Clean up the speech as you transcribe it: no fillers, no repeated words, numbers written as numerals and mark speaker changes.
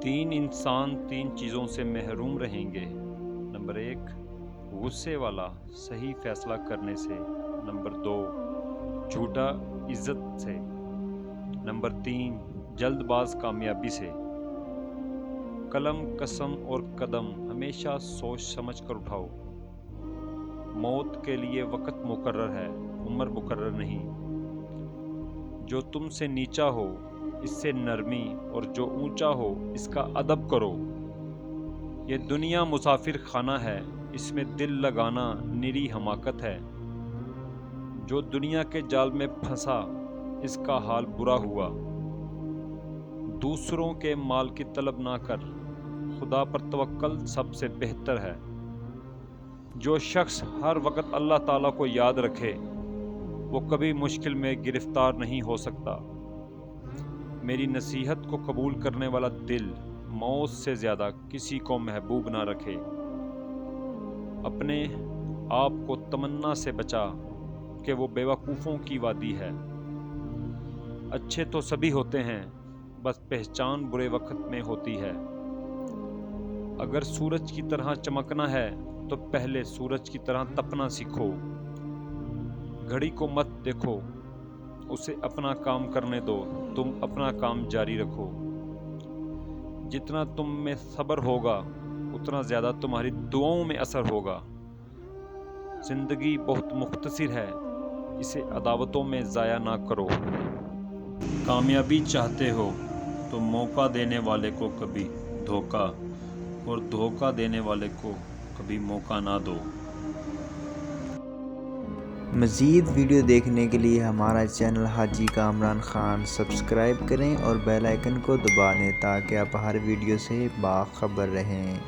Speaker 1: तीन इंसान तीन चीज़ों से महरूम रहेंगे। नंबर 1, गुस्से वाला सही फैसला करने से। नंबर 2, झूठा इज्जत से। नंबर 3, जल्दबाज कामयाबी से। कलम, कसम और कदम हमेशा सोच समझ कर उठाओ। मौत के लिए वक्त मुकर्रर है, उम्र मुकर्रर नहीं। जो तुमसे नीचा हो इससे नरमी, और जो ऊंचा हो इसका अदब करो। ये दुनिया मुसाफिर खाना है, इसमें दिल लगाना निरी हमाकत है। जो दुनिया के जाल में फंसा इसका हाल बुरा हुआ। दूसरों के माल की तलब ना कर, खुदा पर तवक्कल सबसे बेहतर है। जो शख्स हर वक्त अल्लाह ताला को याद रखे वो कभी मुश्किल में गिरफ्तार नहीं हो सकता। मेरी नसीहत को कबूल करने वाला दिल मौत से ज़्यादा किसी को महबूब ना रखे। अपने आप को तमन्ना से बचा कि वो बेवकूफ़ों की वादी है। अच्छे तो सभी होते हैं, बस पहचान बुरे वक्त में होती है। अगर सूरज की तरह चमकना है तो पहले सूरज की तरह तपना सीखो। घड़ी को मत देखो, उसे अपना काम करने दो, तुम अपना काम जारी रखो। जितना तुम में सब्र होगा उतना ज़्यादा तुम्हारी दुआओं में असर होगा। ज़िंदगी बहुत मुख्तसर है, इसे अदावतों में ज़ाया ना करो। कामयाबी चाहते हो तो मौका देने वाले को कभी धोखा, और धोखा देने वाले को कभी मौका ना दो।
Speaker 2: मज़ीद वीडियो देखने के लिए हमारा चैनल हाजी कामरान ख़ान सब्सक्राइब करें और बेल आइकन को दबा दें ताकि आप हर वीडियो से बाखबर रहें।